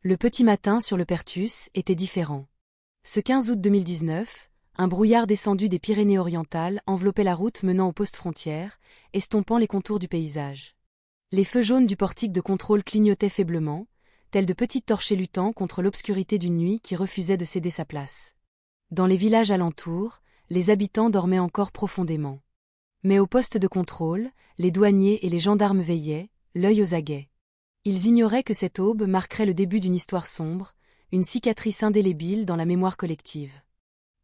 Le petit matin sur le Perthus était différent. Ce 15 août 2019, un brouillard descendu des Pyrénées-Orientales enveloppait la route menant au poste frontière, estompant les contours du paysage. Les feux jaunes du portique de contrôle clignotaient faiblement, tels de petites torchées luttant contre l'obscurité d'une nuit qui refusait de céder sa place. Dans les villages alentours, les habitants dormaient encore profondément. Mais au poste de contrôle, les douaniers et les gendarmes veillaient, l'œil aux aguets. Ils ignoraient que cette aube marquerait le début d'une histoire sombre, une cicatrice indélébile dans la mémoire collective.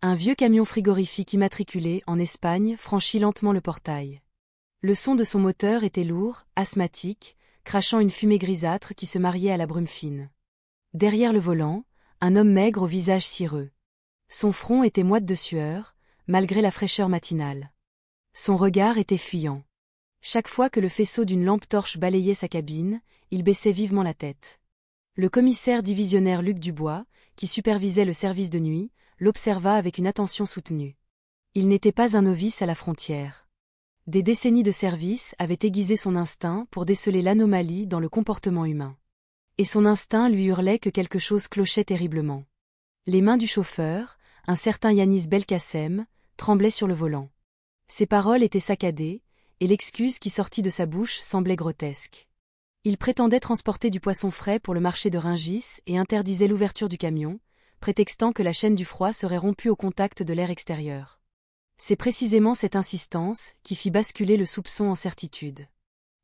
Un vieux camion frigorifique immatriculé en Espagne franchit lentement le portail. Le son de son moteur était lourd, asthmatique, crachant une fumée grisâtre qui se mariait à la brume fine. Derrière le volant, un homme maigre au visage cireux. Son front était moite de sueur, malgré la fraîcheur matinale. Son regard était fuyant. Chaque fois que le faisceau d'une lampe torche balayait sa cabine, il baissait vivement la tête. Le commissaire divisionnaire Luc Dubois, qui supervisait le service de nuit, l'observa avec une attention soutenue. Il n'était pas un novice à la frontière. Des décennies de service avaient aiguisé son instinct pour déceler l'anomalie dans le comportement humain. Et son instinct lui hurlait que quelque chose clochait terriblement. Les mains du chauffeur, un certain Yanis Belkacem, tremblaient sur le volant. Ses paroles étaient saccadées, et l'excuse qui sortit de sa bouche semblait grotesque. Il prétendait transporter du poisson frais pour le marché de Rungis et interdisait l'ouverture du camion, prétextant que la chaîne du froid serait rompue au contact de l'air extérieur. C'est précisément cette insistance qui fit basculer le soupçon en certitude.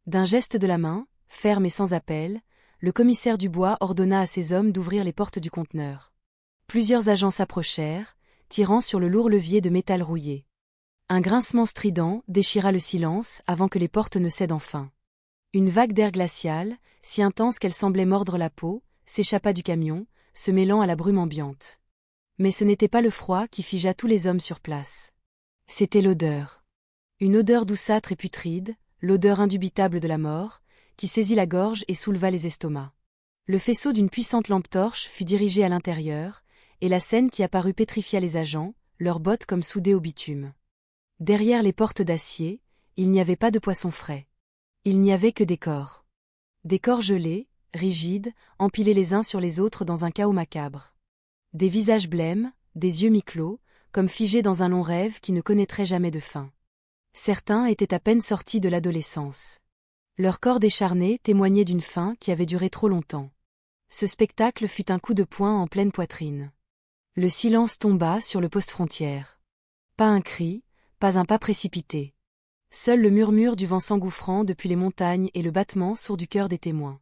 D'un geste de la main, ferme et sans appel, le commissaire Dubois ordonna à ses hommes d'ouvrir les portes du conteneur. Plusieurs agents s'approchèrent, tirant sur le lourd levier de métal rouillé. Un grincement strident déchira le silence avant que les portes ne cèdent enfin. Une vague d'air glacial, si intense qu'elle semblait mordre la peau, s'échappa du camion, se mêlant à la brume ambiante. Mais ce n'était pas le froid qui figea tous les hommes sur place. C'était l'odeur. Une odeur douceâtre et putride, l'odeur indubitable de la mort, qui saisit la gorge et souleva les estomacs. Le faisceau d'une puissante lampe torche fut dirigé à l'intérieur, et la scène qui apparut pétrifia les agents, leurs bottes comme soudées au bitume. Derrière les portes d'acier, il n'y avait pas de poisson frais. Il n'y avait que des corps. Des corps gelés, rigides, empilés les uns sur les autres dans un chaos macabre. Des visages blêmes, des yeux mi-clos, comme figés dans un long rêve qui ne connaîtrait jamais de fin. Certains étaient à peine sortis de l'adolescence. Leur corps décharné témoignait d'une faim qui avait duré trop longtemps. Ce spectacle fut un coup de poing en pleine poitrine. Le silence tomba sur le poste frontière. Pas un cri, pas un pas précipité. Seul le murmure du vent s'engouffrant depuis les montagnes et le battement sourd du cœur des témoins.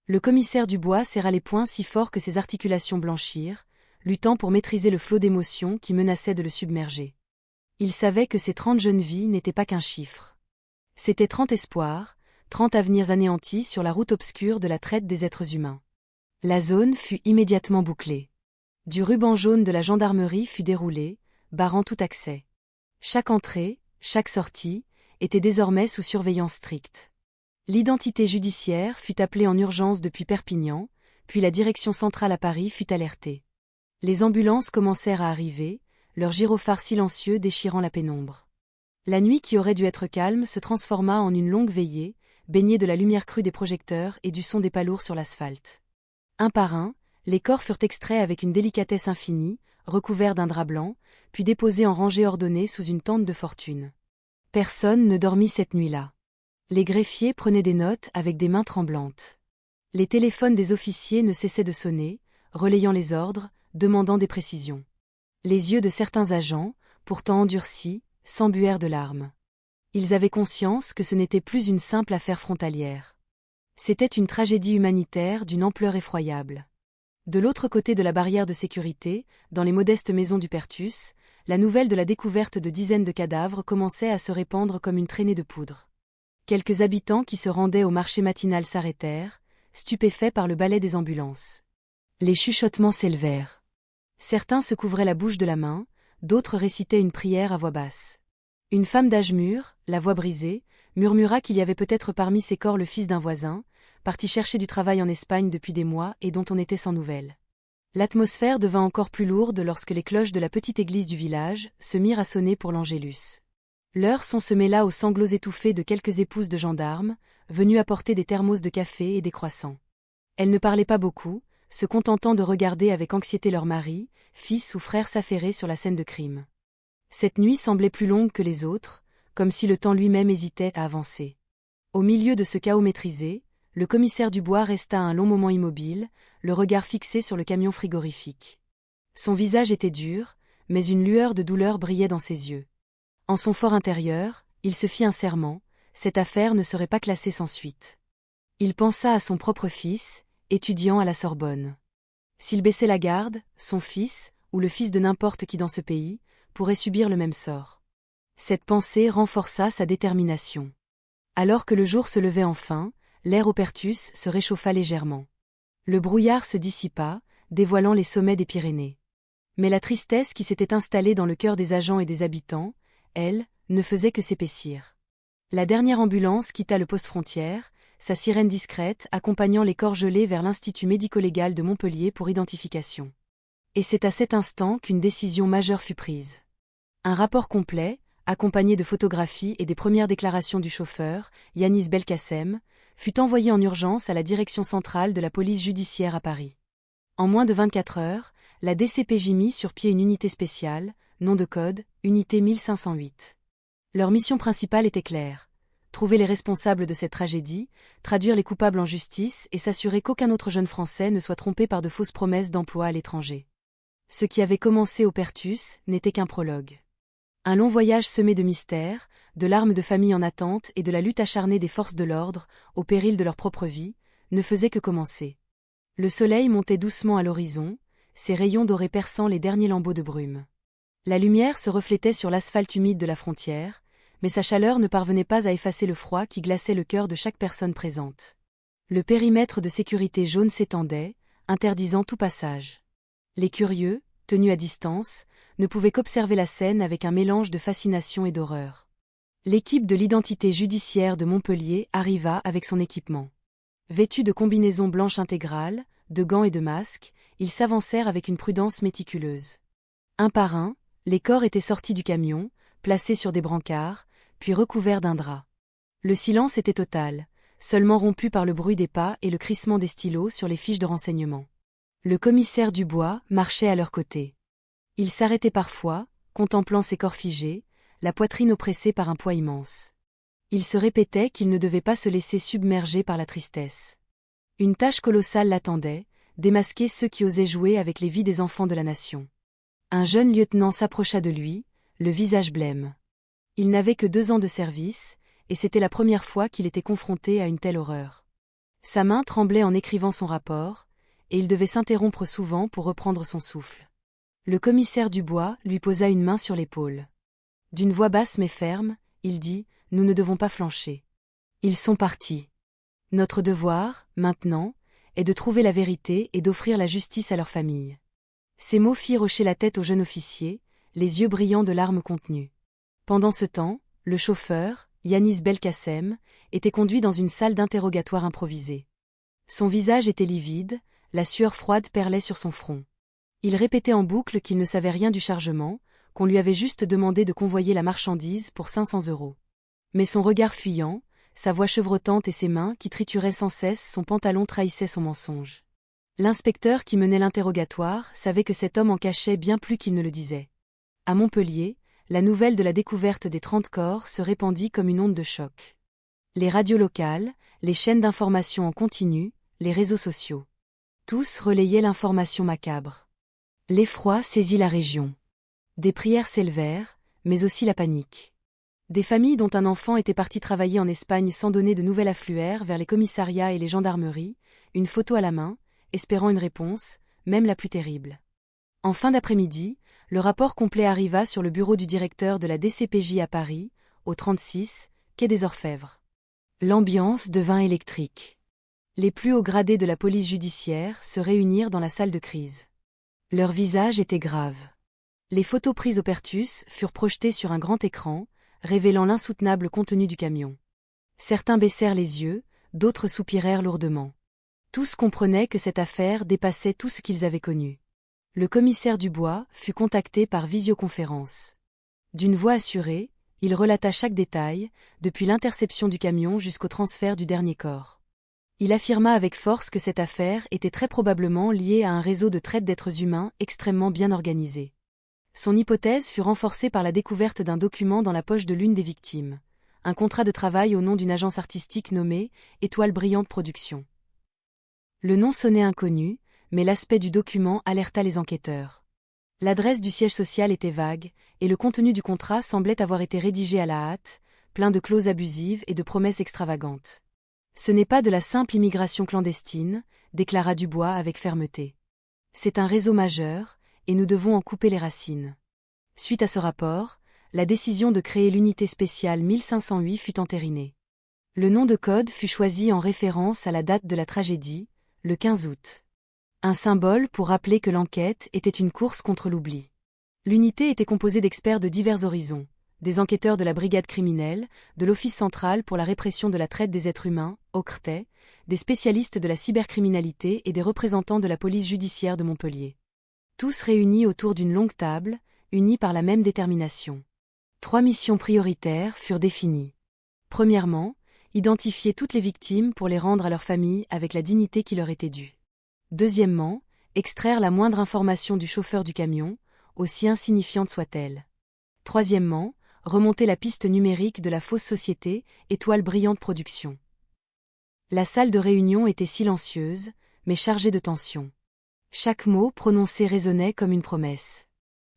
Le commissaire Dubois serra les poings si fort que ses articulations blanchirent, luttant pour maîtriser le flot d'émotions qui menaçait de le submerger. Il savait que ces 30 jeunes vies n'étaient pas qu'un chiffre. C'étaient 30 espoirs, 30 avenirs anéantis sur la route obscure de la traite des êtres humains. La zone fut immédiatement bouclée. Du ruban jaune de la gendarmerie fut déroulé, barrant tout accès. Chaque entrée, chaque sortie, était désormais sous surveillance stricte. L'identité judiciaire fut appelée en urgence depuis Perpignan, puis la direction centrale à Paris fut alertée. Les ambulances commencèrent à arriver, leurs gyrophares silencieux déchirant la pénombre. La nuit qui aurait dû être calme se transforma en une longue veillée, baignée de la lumière crue des projecteurs et du son des pas lourds sur l'asphalte. Un par un, les corps furent extraits avec une délicatesse infinie, recouverts d'un drap blanc, puis déposés en rangées ordonnées sous une tente de fortune. Personne ne dormit cette nuit-là. Les greffiers prenaient des notes avec des mains tremblantes. Les téléphones des officiers ne cessaient de sonner, relayant les ordres, demandant des précisions. Les yeux de certains agents, pourtant endurcis, s'embuèrent de larmes. Ils avaient conscience que ce n'était plus une simple affaire frontalière. C'était une tragédie humanitaire d'une ampleur effroyable. De l'autre côté de la barrière de sécurité, dans les modestes maisons du Perthus, la nouvelle de la découverte de dizaines de cadavres commençait à se répandre comme une traînée de poudre. Quelques habitants qui se rendaient au marché matinal s'arrêtèrent, stupéfaits par le balai des ambulances. Les chuchotements s'élevèrent. Certains se couvraient la bouche de la main, d'autres récitaient une prière à voix basse. Une femme d'âge mûr, la voix brisée, murmura qu'il y avait peut-être parmi ces corps le fils d'un voisin, parti chercher du travail en Espagne depuis des mois et dont on était sans nouvelles. L'atmosphère devint encore plus lourde lorsque les cloches de la petite église du village se mirent à sonner pour l'Angélus. Leur son se mêla aux sanglots étouffés de quelques épouses de gendarmes, venues apporter des thermos de café et des croissants. Elles ne parlaient pas beaucoup, se contentant de regarder avec anxiété leur mari, fils ou frère s'affairer sur la scène de crime. Cette nuit semblait plus longue que les autres, comme si le temps lui-même hésitait à avancer. Au milieu de ce chaos maîtrisé, le commissaire Dubois resta un long moment immobile, le regard fixé sur le camion frigorifique. Son visage était dur, mais une lueur de douleur brillait dans ses yeux. En son fort intérieur, il se fit un serment, cette affaire ne serait pas classée sans suite. Il pensa à son propre fils, étudiant à la Sorbonne. S'il baissait la garde, son fils, ou le fils de n'importe qui dans ce pays, pourrait subir le même sort. Cette pensée renforça sa détermination. Alors que le jour se levait enfin, l'air au Perthus se réchauffa légèrement. Le brouillard se dissipa, dévoilant les sommets des Pyrénées. Mais la tristesse qui s'était installée dans le cœur des agents et des habitants, elle, ne faisait que s'épaissir. La dernière ambulance quitta le poste frontière, sa sirène discrète accompagnant les corps gelés vers l'Institut médico-légal de Montpellier pour identification. Et c'est à cet instant qu'une décision majeure fut prise. Un rapport complet, accompagné de photographies et des premières déclarations du chauffeur, Yanis Belkacem, fut envoyé en urgence à la direction centrale de la police judiciaire à Paris. En moins de 24 heures, la DCPJ mit sur pied une unité spéciale, nom de code, unité 1508. Leur mission principale était claire. Trouver les responsables de cette tragédie, traduire les coupables en justice et s'assurer qu'aucun autre jeune Français ne soit trompé par de fausses promesses d'emploi à l'étranger. Ce qui avait commencé au Perthus n'était qu'un prologue. Un long voyage semé de mystères, de larmes de familles en attente et de la lutte acharnée des forces de l'ordre, au péril de leur propre vie, ne faisait que commencer. Le soleil montait doucement à l'horizon, ses rayons dorés perçant les derniers lambeaux de brume. La lumière se reflétait sur l'asphalte humide de la frontière, mais sa chaleur ne parvenait pas à effacer le froid qui glaçait le cœur de chaque personne présente. Le périmètre de sécurité jaune s'étendait, interdisant tout passage. Les curieux, tenus à distance, ne pouvaient qu'observer la scène avec un mélange de fascination et d'horreur. L'équipe de l'identité judiciaire de Montpellier arriva avec son équipement. Vêtus de combinaisons blanches intégrales, de gants et de masques, ils s'avancèrent avec une prudence méticuleuse. Un par un, les corps étaient sortis du camion, placés sur des brancards, puis recouverts d'un drap. Le silence était total, seulement rompu par le bruit des pas et le crissement des stylos sur les fiches de renseignement. Le commissaire Dubois marchait à leur côté. Il s'arrêtait parfois, contemplant ces corps figés, la poitrine oppressée par un poids immense. Il se répétait qu'il ne devait pas se laisser submerger par la tristesse. Une tâche colossale l'attendait, démasquer ceux qui osaient jouer avec les vies des enfants de la nation. Un jeune lieutenant s'approcha de lui, le visage blême. Il n'avait que 2 ans de service, et c'était la première fois qu'il était confronté à une telle horreur. Sa main tremblait en écrivant son rapport, et il devait s'interrompre souvent pour reprendre son souffle. Le commissaire Dubois lui posa une main sur l'épaule. D'une voix basse mais ferme, il dit « Nous ne devons pas flancher. Ils sont partis. Notre devoir, maintenant, est de trouver la vérité et d'offrir la justice à leur famille. » Ces mots firent hocher la tête au jeune officier, les yeux brillants de larmes contenues. Pendant ce temps, le chauffeur, Yanis Belkacem, était conduit dans une salle d'interrogatoire improvisée. Son visage était livide, la sueur froide perlait sur son front. Il répétait en boucle qu'il ne savait rien du chargement, qu'on lui avait juste demandé de convoyer la marchandise pour 500 €. Mais son regard fuyant, sa voix chevrotante et ses mains qui trituraient sans cesse son pantalon trahissaient son mensonge. L'inspecteur qui menait l'interrogatoire savait que cet homme en cachait bien plus qu'il ne le disait. À Montpellier, la nouvelle de la découverte des 30 corps se répandit comme une onde de choc. Les radios locales, les chaînes d'information en continu, les réseaux sociaux. Tous relayaient l'information macabre. L'effroi saisit la région. Des prières s'élevèrent, mais aussi la panique. Des familles dont un enfant était parti travailler en Espagne sans donner de nouvelles affluèrent vers les commissariats et les gendarmeries, une photo à la main, espérant une réponse, même la plus terrible. En fin d'après-midi, le rapport complet arriva sur le bureau du directeur de la DCPJ à Paris, au 36, quai des Orfèvres. L'ambiance devint électrique. Les plus hauts gradés de la police judiciaire se réunirent dans la salle de crise. Leurs visages étaient graves. Les photos prises au Perthus furent projetées sur un grand écran, révélant l'insoutenable contenu du camion. Certains baissèrent les yeux, d'autres soupirèrent lourdement. Tous comprenaient que cette affaire dépassait tout ce qu'ils avaient connu. Le commissaire Dubois fut contacté par visioconférence. D'une voix assurée, il relata chaque détail, depuis l'interception du camion jusqu'au transfert du dernier corps. Il affirma avec force que cette affaire était très probablement liée à un réseau de traite d'êtres humains extrêmement bien organisé. Son hypothèse fut renforcée par la découverte d'un document dans la poche de l'une des victimes, un contrat de travail au nom d'une agence artistique nommée Étoile Brillante Productions. Le nom sonnait inconnu, mais l'aspect du document alerta les enquêteurs. L'adresse du siège social était vague, et le contenu du contrat semblait avoir été rédigé à la hâte, plein de clauses abusives et de promesses extravagantes. Ce n'est pas de la simple immigration clandestine, déclara Dubois avec fermeté. C'est un réseau majeur, et nous devons en couper les racines. Suite à ce rapport, la décision de créer l'unité spéciale 1508 fut entérinée. Le nom de code fut choisi en référence à la date de la tragédie, le 15 août. Un symbole pour rappeler que l'enquête était une course contre l'oubli. L'unité était composée d'experts de divers horizons, des enquêteurs de la brigade criminelle, de l'Office central pour la répression de la traite des êtres humains, OCRTE, des spécialistes de la cybercriminalité et des représentants de la police judiciaire de Montpellier. Tous réunis autour d'une longue table, unis par la même détermination. 3 missions prioritaires furent définies. Premièrement, identifier toutes les victimes pour les rendre à leurs familles avec la dignité qui leur était due. Deuxièmement, extraire la moindre information du chauffeur du camion, aussi insignifiante soit-elle. Troisièmement, remonter la piste numérique de la fausse société Étoile Brillante Productions. La salle de réunion était silencieuse, mais chargée de tension. Chaque mot prononcé résonnait comme une promesse.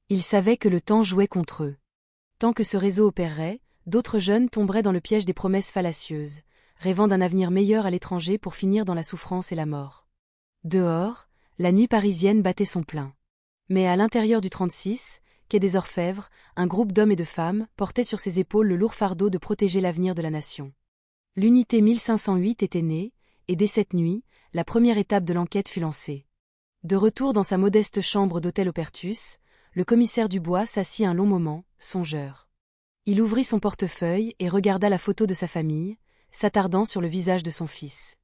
Ils savaient que le temps jouait contre eux. Tant que ce réseau opérerait, d'autres jeunes tomberaient dans le piège des promesses fallacieuses, rêvant d'un avenir meilleur à l'étranger pour finir dans la souffrance et la mort. Dehors, la nuit parisienne battait son plein. Mais à l'intérieur du 36, quai des Orfèvres, un groupe d'hommes et de femmes portait sur ses épaules le lourd fardeau de protéger l'avenir de la nation. L'unité 1508 était née, et dès cette nuit, la première étape de l'enquête fut lancée. De retour dans sa modeste chambre d'hôtel Opertus, le commissaire Dubois s'assit un long moment, songeur. Il ouvrit son portefeuille et regarda la photo de sa famille, s'attardant sur le visage de son fils.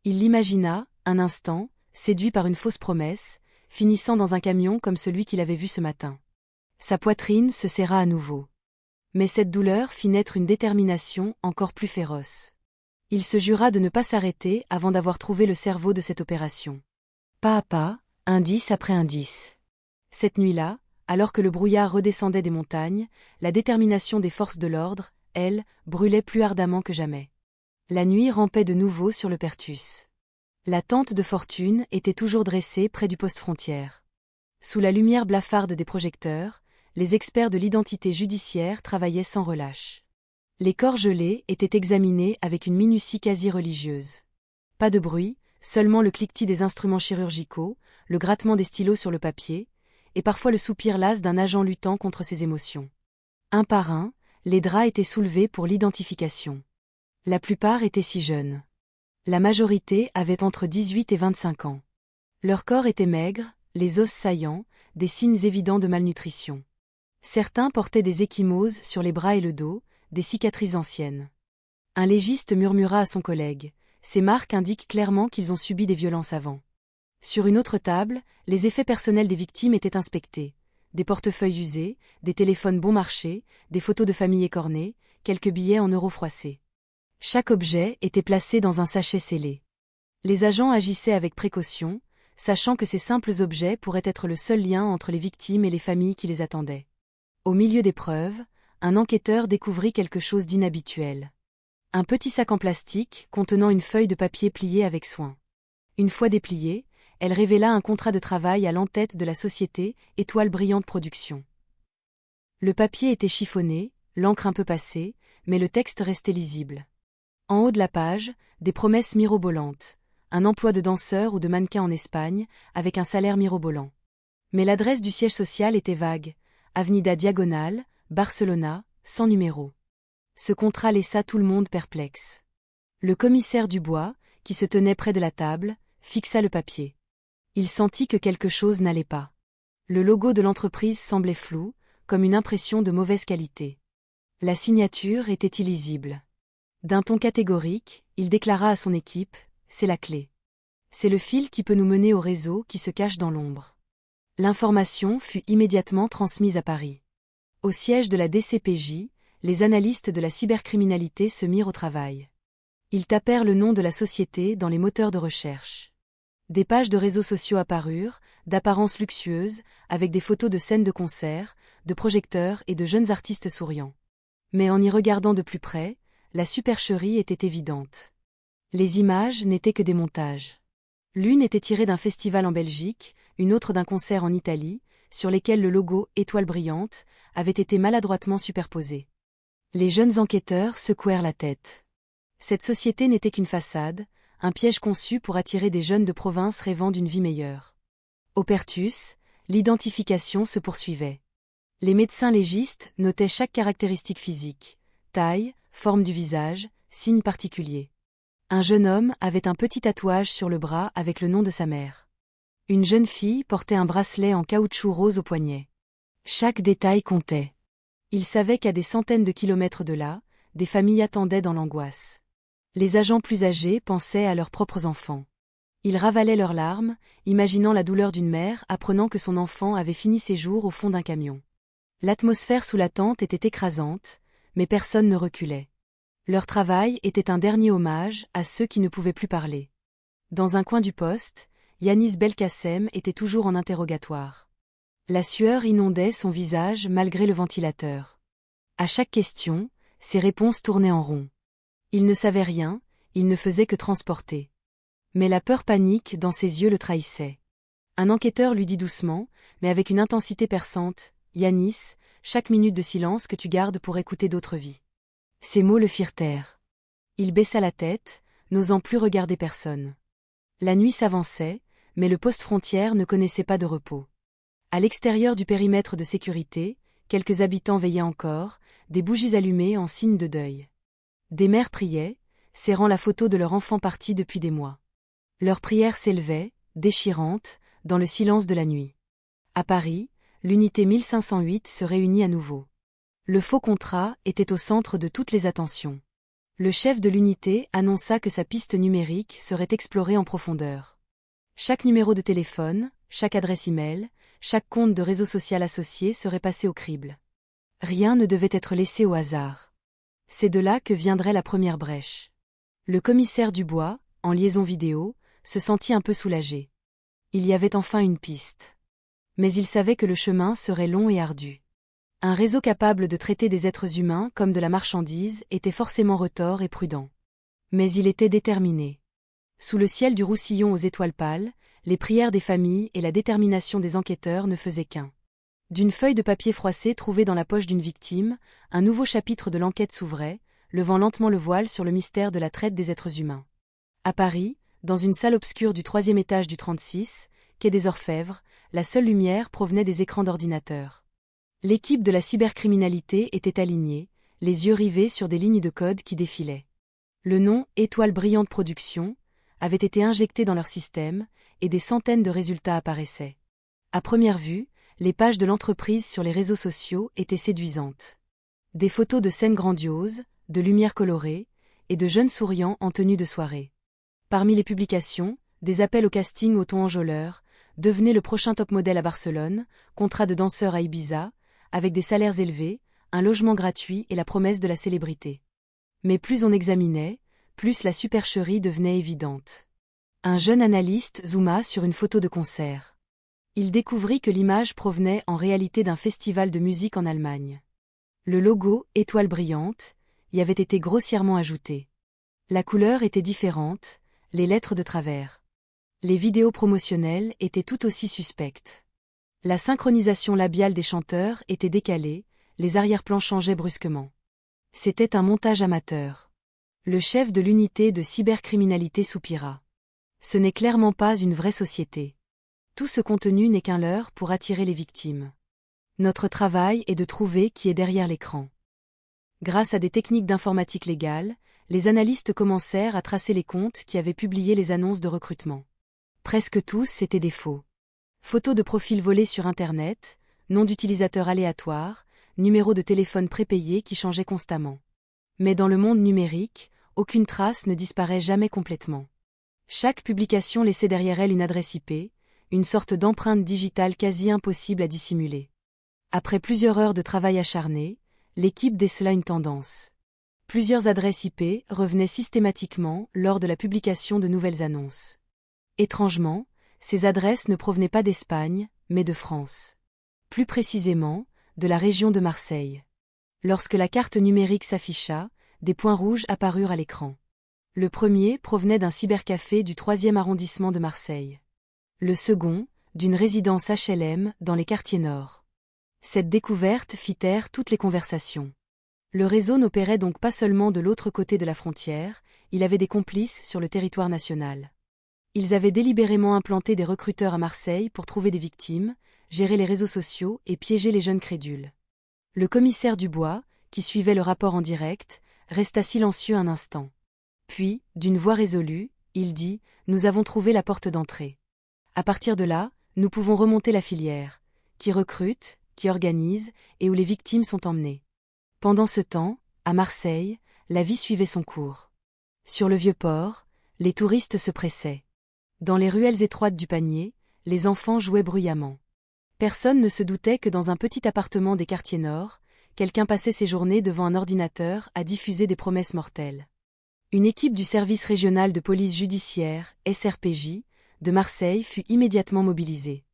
Il l'imagina, un instant, séduit par une fausse promesse, finissant dans un camion comme celui qu'il avait vu ce matin. Sa poitrine se serra à nouveau. Mais cette douleur fit naître une détermination encore plus féroce. Il se jura de ne pas s'arrêter avant d'avoir trouvé le cerveau de cette opération. Pas à pas, indice après indice. Cette nuit-là, alors que le brouillard redescendait des montagnes, la détermination des forces de l'ordre, elle, brûlait plus ardemment que jamais. La nuit rampait de nouveau sur le Pertus. La tente de fortune était toujours dressée près du poste frontière. Sous la lumière blafarde des projecteurs, les experts de l'identité judiciaire travaillaient sans relâche. Les corps gelés étaient examinés avec une minutie quasi religieuse. Pas de bruit, seulement le cliquetis des instruments chirurgicaux, le grattement des stylos sur le papier, et parfois le soupir las d'un agent luttant contre ses émotions. Un par un, les draps étaient soulevés pour l'identification. La plupart étaient si jeunes. La majorité avait entre 18 et 25 ans. Leur corps était maigre, les os saillants, des signes évidents de malnutrition. Certains portaient des ecchymoses sur les bras et le dos, des cicatrices anciennes. Un légiste murmura à son collègue, ces marques indiquent clairement qu'ils ont subi des violences avant. Sur une autre table, les effets personnels des victimes étaient inspectés. Des portefeuilles usés, des téléphones bon marché, des photos de famille écornées, quelques billets en euros froissés. Chaque objet était placé dans un sachet scellé. Les agents agissaient avec précaution, sachant que ces simples objets pourraient être le seul lien entre les victimes et les familles qui les attendaient. Au milieu des preuves, un enquêteur découvrit quelque chose d'inhabituel. Un petit sac en plastique contenant une feuille de papier pliée avec soin. Une fois dépliée, elle révéla un contrat de travail à l'entête de la société Étoile Brillante Productions. Le papier était chiffonné, l'encre un peu passée, mais le texte restait lisible. En haut de la page, des promesses mirobolantes, un emploi de danseur ou de mannequin en Espagne, avec un salaire mirobolant. Mais l'adresse du siège social était vague, Avenida Diagonale, Barcelona, sans numéro. Ce contrat laissa tout le monde perplexe. Le commissaire Dubois, qui se tenait près de la table, fixa le papier. Il sentit que quelque chose n'allait pas. Le logo de l'entreprise semblait flou, comme une impression de mauvaise qualité. La signature était illisible. D'un ton catégorique, il déclara à son équipe, « C'est la clé. C'est le fil qui peut nous mener au réseau qui se cache dans l'ombre. » L'information fut immédiatement transmise à Paris. Au siège de la DCPJ, les analystes de la cybercriminalité se mirent au travail. Ils tapèrent le nom de la société dans les moteurs de recherche. Des pages de réseaux sociaux apparurent, d'apparence luxueuse, avec des photos de scènes de concert, de projecteurs et de jeunes artistes souriants. Mais en y regardant de plus près, la supercherie était évidente. Les images n'étaient que des montages. L'une était tirée d'un festival en Belgique, une autre d'un concert en Italie, sur lesquels le logo « Étoile brillante » avait été maladroitement superposé. Les jeunes enquêteurs secouèrent la tête. Cette société n'était qu'une façade, un piège conçu pour attirer des jeunes de province rêvant d'une vie meilleure. Au Pertus, l'identification se poursuivait. Les médecins légistes notaient chaque caractéristique physique, taille, forme du visage, signes particuliers. Un jeune homme avait un petit tatouage sur le bras avec le nom de sa mère. Une jeune fille portait un bracelet en caoutchouc rose au poignet. Chaque détail comptait. Ils savaient qu'à des centaines de kilomètres de là, des familles attendaient dans l'angoisse. Les agents plus âgés pensaient à leurs propres enfants. Ils ravalaient leurs larmes, imaginant la douleur d'une mère apprenant que son enfant avait fini ses jours au fond d'un camion. L'atmosphère sous la tente était écrasante, mais personne ne reculait. Leur travail était un dernier hommage à ceux qui ne pouvaient plus parler. Dans un coin du poste, Yanis Belkacem était toujours en interrogatoire. La sueur inondait son visage malgré le ventilateur. À chaque question, ses réponses tournaient en rond. Il ne savait rien, il ne faisait que transporter. Mais la peur panique dans ses yeux le trahissait. Un enquêteur lui dit doucement, mais avec une intensité perçante, « Yanis, chaque minute de silence que tu gardes pour écouter d'autres vies. » Ces mots le firent taire. Il baissa la tête, n'osant plus regarder personne. La nuit s'avançait, mais le poste frontière ne connaissait pas de repos. À l'extérieur du périmètre de sécurité, quelques habitants veillaient encore, des bougies allumées en signe de deuil. Des mères priaient, serrant la photo de leur enfant parti depuis des mois. Leurs prières s'élevaient, déchirantes, dans le silence de la nuit. À Paris, l'unité 1508 se réunit à nouveau. Le faux contrat était au centre de toutes les attentions. Le chef de l'unité annonça que sa piste numérique serait explorée en profondeur. Chaque numéro de téléphone, chaque adresse e-mail, chaque compte de réseau social associé serait passé au crible. Rien ne devait être laissé au hasard. C'est de là que viendrait la première brèche. Le commissaire Dubois, en liaison vidéo, se sentit un peu soulagé. Il y avait enfin une piste. Mais il savait que le chemin serait long et ardu. Un réseau capable de traiter des êtres humains comme de la marchandise était forcément retors et prudent. Mais il était déterminé. Sous le ciel du Roussillon aux étoiles pâles, les prières des familles et la détermination des enquêteurs ne faisaient qu'un. D'une feuille de papier froissée trouvée dans la poche d'une victime, un nouveau chapitre de l'enquête s'ouvrait, levant lentement le voile sur le mystère de la traite des êtres humains. À Paris, dans une salle obscure du 3e étage du 36, quai des Orfèvres, la seule lumière provenait des écrans d'ordinateur. L'équipe de la cybercriminalité était alignée, les yeux rivés sur des lignes de code qui défilaient. Le nom « Étoile brillante production » avait été injecté dans leur système, et des centaines de résultats apparaissaient. À première vue, les pages de l'entreprise sur les réseaux sociaux étaient séduisantes. Des photos de scènes grandioses, de lumières colorées, et de jeunes souriants en tenue de soirée. Parmi les publications, des appels au casting au ton enjôleur, devenez le prochain top modèle à Barcelone, contrat de danseur à Ibiza, avec des salaires élevés, un logement gratuit et la promesse de la célébrité. Mais plus on examinait, plus la supercherie devenait évidente. Un jeune analyste zooma sur une photo de concert. Il découvrit que l'image provenait en réalité d'un festival de musique en Allemagne. Le logo « Étoile brillante » y avait été grossièrement ajouté. La couleur était différente, les lettres de travers. Les vidéos promotionnelles étaient tout aussi suspectes. La synchronisation labiale des chanteurs était décalée, les arrière-plans changeaient brusquement. C'était un montage amateur. Le chef de l'unité de cybercriminalité soupira. Ce n'est clairement pas une vraie société. Tout ce contenu n'est qu'un leurre pour attirer les victimes. Notre travail est de trouver qui est derrière l'écran. Grâce à des techniques d'informatique légale, les analystes commencèrent à tracer les comptes qui avaient publié les annonces de recrutement. Presque tous étaient des faux. Photos de profils volés sur Internet, noms d'utilisateurs aléatoires, numéros de téléphone prépayés qui changeaient constamment. Mais dans le monde numérique, aucune trace ne disparaît jamais complètement. Chaque publication laissait derrière elle une adresse IP, une sorte d'empreinte digitale quasi impossible à dissimuler. Après plusieurs heures de travail acharné, l'équipe décela une tendance. Plusieurs adresses IP revenaient systématiquement lors de la publication de nouvelles annonces. Étrangement, ces adresses ne provenaient pas d'Espagne, mais de France. Plus précisément, de la région de Marseille. Lorsque la carte numérique s'afficha, des points rouges apparurent à l'écran. Le premier provenait d'un cybercafé du 3e arrondissement de Marseille. Le second, d'une résidence HLM dans les quartiers nord. Cette découverte fit taire toutes les conversations. Le réseau n'opérait donc pas seulement de l'autre côté de la frontière, il avait des complices sur le territoire national. Ils avaient délibérément implanté des recruteurs à Marseille pour trouver des victimes, gérer les réseaux sociaux et piéger les jeunes crédules. Le commissaire Dubois, qui suivait le rapport en direct, resta silencieux un instant. Puis, d'une voix résolue, il dit « Nous avons trouvé la porte d'entrée. À partir de là, nous pouvons remonter la filière, qui recrute, qui organise, et où les victimes sont emmenées. » Pendant ce temps, à Marseille, la vie suivait son cours. Sur le Vieux-Port, les touristes se pressaient. Dans les ruelles étroites du Panier, les enfants jouaient bruyamment. Personne ne se doutait que dans un petit appartement des quartiers nord, quelqu'un passait ses journées devant un ordinateur à diffuser des promesses mortelles. Une équipe du service régional de police judiciaire, SRPJ, de Marseille fut immédiatement mobilisée.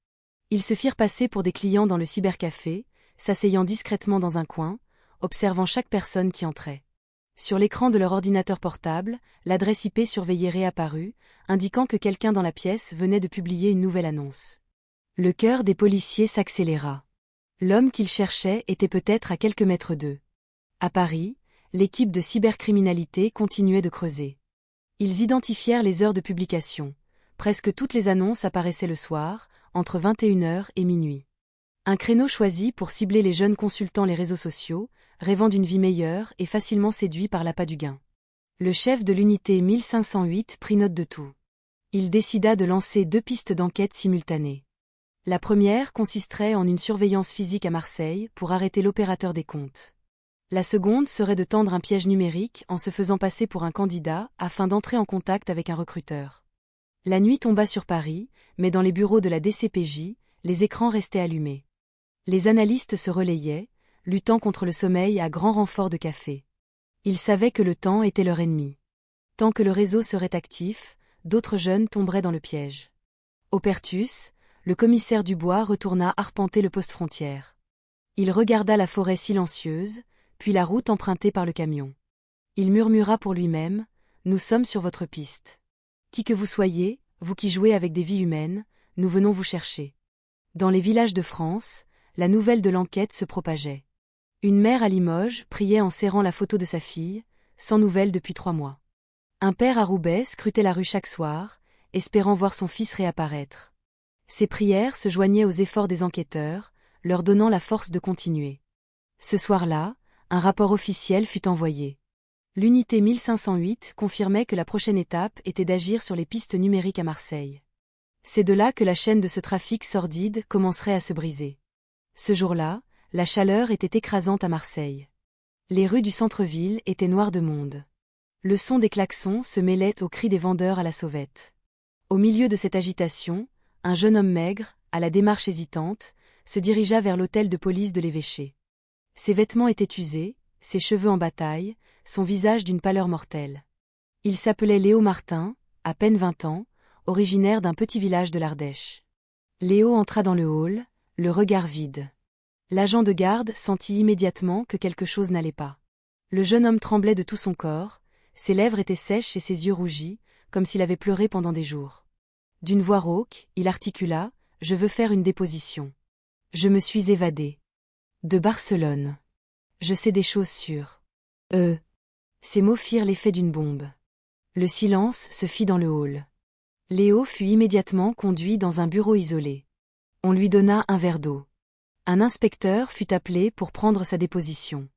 Ils se firent passer pour des clients dans le cybercafé, s'asseyant discrètement dans un coin, observant chaque personne qui entrait. Sur l'écran de leur ordinateur portable, l'adresse IP surveillée réapparut, indiquant que quelqu'un dans la pièce venait de publier une nouvelle annonce. Le cœur des policiers s'accéléra. L'homme qu'ils cherchaient était peut-être à quelques mètres d'eux. À Paris, l'équipe de cybercriminalité continuait de creuser. Ils identifièrent les heures de publication. Presque toutes les annonces apparaissaient le soir, entre 21h et minuit. Un créneau choisi pour cibler les jeunes consultant les réseaux sociaux, rêvant d'une vie meilleure et facilement séduits par l'appât du gain. Le chef de l'unité 1508 prit note de tout. Il décida de lancer 2 pistes d'enquête simultanées. La première consisterait en une surveillance physique à Marseille pour arrêter l'opérateur des comptes. La seconde serait de tendre un piège numérique en se faisant passer pour un candidat afin d'entrer en contact avec un recruteur. La nuit tomba sur Paris, mais dans les bureaux de la DCPJ, les écrans restaient allumés. Les analystes se relayaient, luttant contre le sommeil à grand renfort de café. Ils savaient que le temps était leur ennemi. Tant que le réseau serait actif, d'autres jeunes tomberaient dans le piège. Au Pertus, le commissaire Dubois retourna arpenter le poste frontière. Il regarda la forêt silencieuse, puis la route empruntée par le camion. Il murmura pour lui-même « Nous sommes sur votre piste. Qui que vous soyez, vous qui jouez avec des vies humaines, nous venons vous chercher. » Dans les villages de France, la nouvelle de l'enquête se propageait. Une mère à Limoges priait en serrant la photo de sa fille, sans nouvelles depuis 3 mois. Un père à Roubaix scrutait la rue chaque soir, espérant voir son fils réapparaître. Ces prières se joignaient aux efforts des enquêteurs, leur donnant la force de continuer. Ce soir-là, un rapport officiel fut envoyé. L'unité 1508 confirmait que la prochaine étape était d'agir sur les pistes numériques à Marseille. C'est de là que la chaîne de ce trafic sordide commencerait à se briser. Ce jour-là, la chaleur était écrasante à Marseille. Les rues du centre-ville étaient noires de monde. Le son des klaxons se mêlait aux cris des vendeurs à la sauvette. Au milieu de cette agitation, un jeune homme maigre, à la démarche hésitante, se dirigea vers l'hôtel de police de l'évêché. Ses vêtements étaient usés, ses cheveux en bataille, son visage d'une pâleur mortelle. Il s'appelait Léo Martin, à peine 20 ans, originaire d'un petit village de l'Ardèche. Léo entra dans le hall, le regard vide. L'agent de garde sentit immédiatement que quelque chose n'allait pas. Le jeune homme tremblait de tout son corps, ses lèvres étaient sèches et ses yeux rougis, comme s'il avait pleuré pendant des jours. D'une voix rauque, il articula « Je veux faire une déposition. Je me suis évadé. De Barcelone. Je sais des choses sûres. » Ces mots firent l'effet d'une bombe. Le silence se fit dans le hall. Léo fut immédiatement conduit dans un bureau isolé. On lui donna un verre d'eau. Un inspecteur fut appelé pour prendre sa déposition.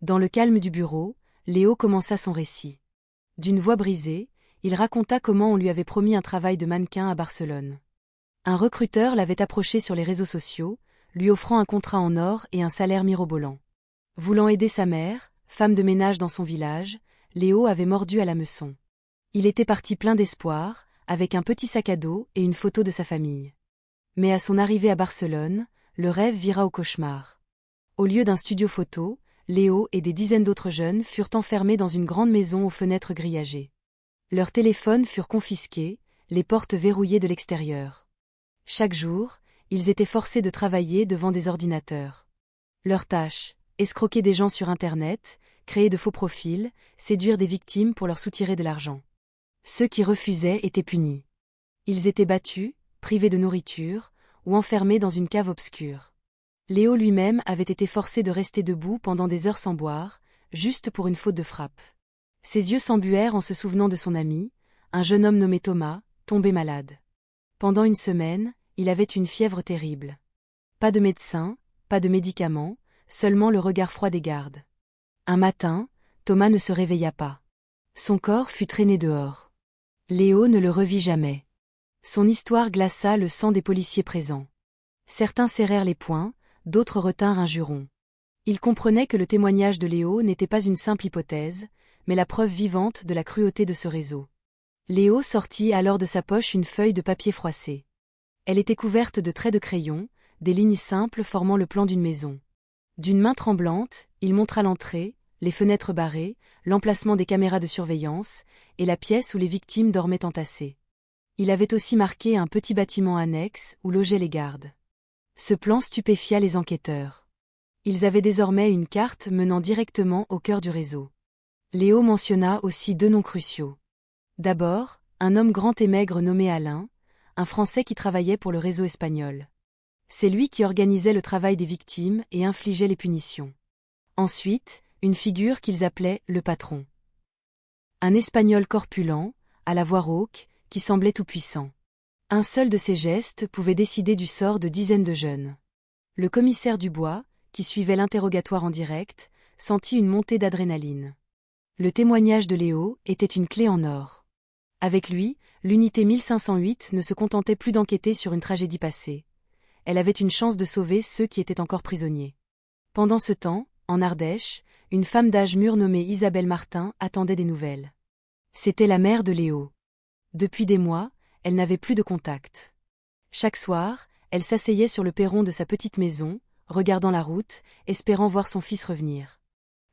Dans le calme du bureau, Léo commença son récit. D'une voix brisée, il raconta comment on lui avait promis un travail de mannequin à Barcelone. Un recruteur l'avait approché sur les réseaux sociaux, lui offrant un contrat en or et un salaire mirobolant. Voulant aider sa mère, femme de ménage dans son village, Léo avait mordu à l'hameçon. Il était parti plein d'espoir, avec un petit sac à dos et une photo de sa famille. Mais à son arrivée à Barcelone, le rêve vira au cauchemar. Au lieu d'un studio photo, Léo et des dizaines d'autres jeunes furent enfermés dans une grande maison aux fenêtres grillagées. Leurs téléphones furent confisqués, les portes verrouillées de l'extérieur. Chaque jour, ils étaient forcés de travailler devant des ordinateurs. Leur tâche, escroquer des gens sur Internet, créer de faux profils, séduire des victimes pour leur soutirer de l'argent. Ceux qui refusaient étaient punis. Ils étaient battus, privés de nourriture, ou enfermés dans une cave obscure. Léo lui-même avait été forcé de rester debout pendant des heures sans boire, juste pour une faute de frappe. Ses yeux s'embuèrent en se souvenant de son ami, un jeune homme nommé Thomas, tombé malade. Pendant une semaine, il avait une fièvre terrible. Pas de médecin, pas de médicaments, seulement le regard froid des gardes. Un matin, Thomas ne se réveilla pas. Son corps fut traîné dehors. Léo ne le revit jamais. Son histoire glaça le sang des policiers présents. Certains serrèrent les poings, d'autres retinrent un juron. Ils comprenaient que le témoignage de Léo n'était pas une simple hypothèse, mais la preuve vivante de la cruauté de ce réseau. Léo sortit alors de sa poche une feuille de papier froissé. Elle était couverte de traits de crayon, des lignes simples formant le plan d'une maison. D'une main tremblante, il montra l'entrée, les fenêtres barrées, l'emplacement des caméras de surveillance, et la pièce où les victimes dormaient entassées. Il avait aussi marqué un petit bâtiment annexe où logeaient les gardes. Ce plan stupéfia les enquêteurs. Ils avaient désormais une carte menant directement au cœur du réseau. Léo mentionna aussi deux noms cruciaux. D'abord, un homme grand et maigre nommé Alain, un Français qui travaillait pour le réseau espagnol. C'est lui qui organisait le travail des victimes et infligeait les punitions. Ensuite, une figure qu'ils appelaient le patron. Un Espagnol corpulent, à la voix rauque, qui semblait tout-puissant. Un seul de ses gestes pouvait décider du sort de dizaines de jeunes. Le commissaire Dubois, qui suivait l'interrogatoire en direct, sentit une montée d'adrénaline. Le témoignage de Léo était une clé en or. Avec lui, l'unité 1508 ne se contentait plus d'enquêter sur une tragédie passée. Elle avait une chance de sauver ceux qui étaient encore prisonniers. Pendant ce temps, en Ardèche, une femme d'âge mûr nommée Isabelle Martin attendait des nouvelles. C'était la mère de Léo. Depuis des mois, elle n'avait plus de contact. Chaque soir, elle s'asseyait sur le perron de sa petite maison, regardant la route, espérant voir son fils revenir.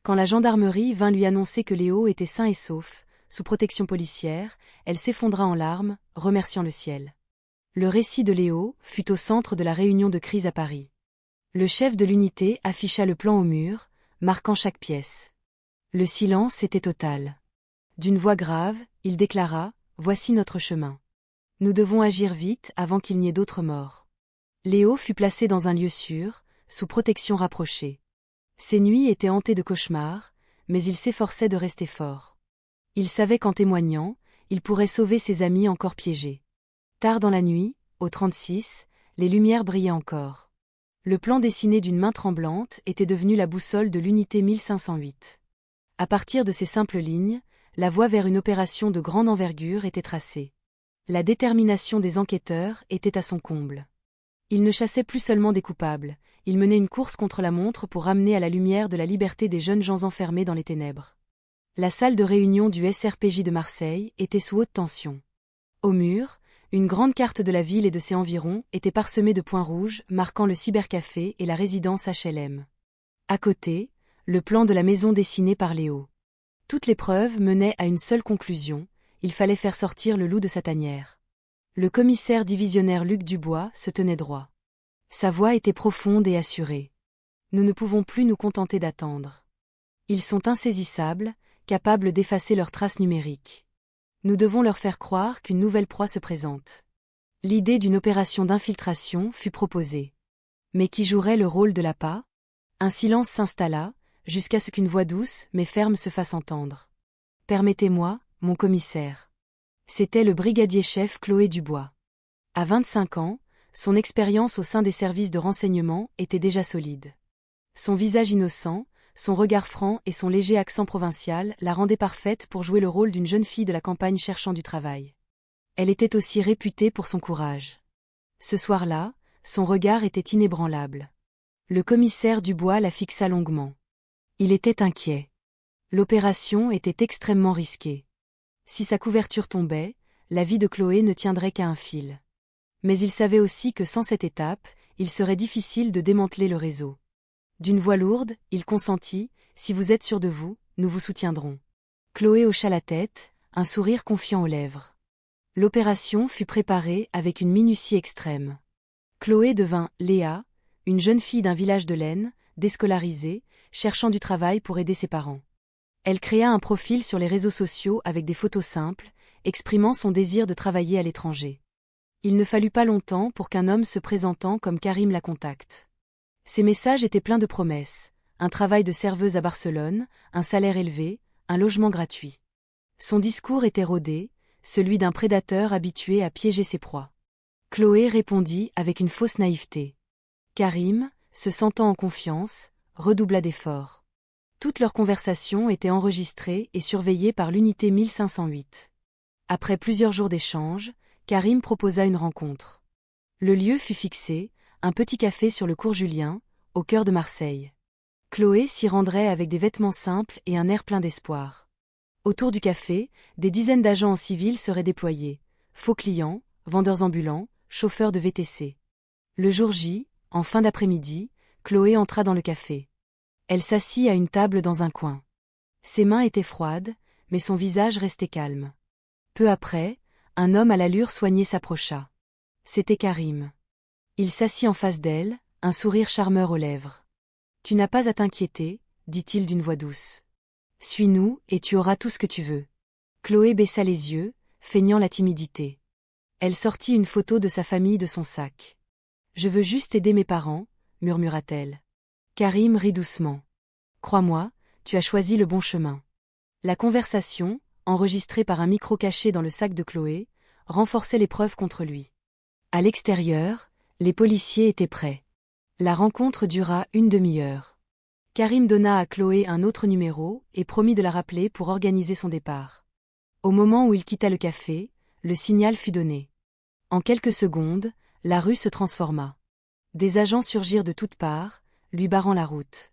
Quand la gendarmerie vint lui annoncer que Léo était sain et sauf, sous protection policière, elle s'effondra en larmes, remerciant le ciel. Le récit de Léo fut au centre de la réunion de crise à Paris. Le chef de l'unité afficha le plan au mur, marquant chaque pièce. Le silence était total. D'une voix grave, il déclara « Voici notre chemin. Nous devons agir vite avant qu'il n'y ait d'autres morts. » Léo fut placé dans un lieu sûr, sous protection rapprochée. Ses nuits étaient hantées de cauchemars, mais il s'efforçait de rester fort. Il savait qu'en témoignant, il pourrait sauver ses amis encore piégés. Tard dans la nuit, au 36, les lumières brillaient encore. Le plan dessiné d'une main tremblante était devenu la boussole de l'unité 1508. À partir de ces simples lignes, la voie vers une opération de grande envergure était tracée. La détermination des enquêteurs était à son comble. Ils ne chassaient plus seulement des coupables, ils menaient une course contre la montre pour ramener à la lumière de la liberté des jeunes gens enfermés dans les ténèbres. La salle de réunion du SRPJ de Marseille était sous haute tension. Au mur, une grande carte de la ville et de ses environs était parsemée de points rouges marquant le cybercafé et la résidence HLM. À côté, le plan de la maison dessiné par Léo. Toutes les preuves menaient à une seule conclusion, il fallait faire sortir le loup de sa tanière. Le commissaire divisionnaire Luc Dubois se tenait droit. Sa voix était profonde et assurée. Nous ne pouvons plus nous contenter d'attendre. Ils sont insaisissables, capables d'effacer leurs traces numériques. Nous devons leur faire croire qu'une nouvelle proie se présente. L'idée d'une opération d'infiltration fut proposée. Mais qui jouerait le rôle de l'appât ? Un silence s'installa, jusqu'à ce qu'une voix douce mais ferme se fasse entendre. « Permettez-moi, mon commissaire. » C'était le brigadier-chef Chloé Dubois. À 25 ans, son expérience au sein des services de renseignement était déjà solide. Son visage innocent, son regard franc et son léger accent provincial la rendaient parfaite pour jouer le rôle d'une jeune fille de la campagne cherchant du travail. Elle était aussi réputée pour son courage. Ce soir-là, son regard était inébranlable. Le commissaire Dubois la fixa longuement. Il était inquiet. L'opération était extrêmement risquée. Si sa couverture tombait, la vie de Chloé ne tiendrait qu'à un fil. Mais il savait aussi que sans cette étape, il serait difficile de démanteler le réseau. D'une voix lourde, il consentit, Si vous êtes sûr de vous, nous vous soutiendrons. Chloé hocha la tête, un sourire confiant aux lèvres. L'opération fut préparée avec une minutie extrême. Chloé devint Léa, une jeune fille d'un village de l'Aisne, déscolarisée, cherchant du travail pour aider ses parents. Elle créa un profil sur les réseaux sociaux avec des photos simples, exprimant son désir de travailler à l'étranger. Il ne fallut pas longtemps pour qu'un homme se présentant comme Karim la contacte. Ses messages étaient pleins de promesses, un travail de serveuse à Barcelone, un salaire élevé, un logement gratuit. Son discours était rodé, celui d'un prédateur habitué à piéger ses proies. Chloé répondit avec une fausse naïveté. Karim, se sentant en confiance, redoubla d'efforts. Toute leur conversation était enregistrée et surveillée par l'unité 1508. Après plusieurs jours d'échanges, Karim proposa une rencontre. Le lieu fut fixé, un petit café sur le cours Julien, au cœur de Marseille. Chloé s'y rendrait avec des vêtements simples et un air plein d'espoir. Autour du café, des dizaines d'agents en civil seraient déployés, faux clients, vendeurs ambulants, chauffeurs de VTC. Le jour J, en fin d'après-midi, Chloé entra dans le café. Elle s'assit à une table dans un coin. Ses mains étaient froides, mais son visage restait calme. Peu après, un homme à l'allure soignée s'approcha. C'était Karim. Il s'assit en face d'elle, un sourire charmeur aux lèvres. « Tu n'as pas à t'inquiéter, dit-il d'une voix douce. Suis-nous et tu auras tout ce que tu veux. » Chloé baissa les yeux, feignant la timidité. Elle sortit une photo de sa famille de son sac. « Je veux juste aider mes parents, » murmura-t-elle. Karim rit doucement. « Crois-moi, tu as choisi le bon chemin. » La conversation, enregistrée par un micro caché dans le sac de Chloé, renforçait les preuves contre lui. À l'extérieur, les policiers étaient prêts. La rencontre dura une demi-heure. Karim donna à Chloé un autre numéro et promit de la rappeler pour organiser son départ. Au moment où il quitta le café, le signal fut donné. En quelques secondes, la rue se transforma. Des agents surgirent de toutes parts, lui barrant la route.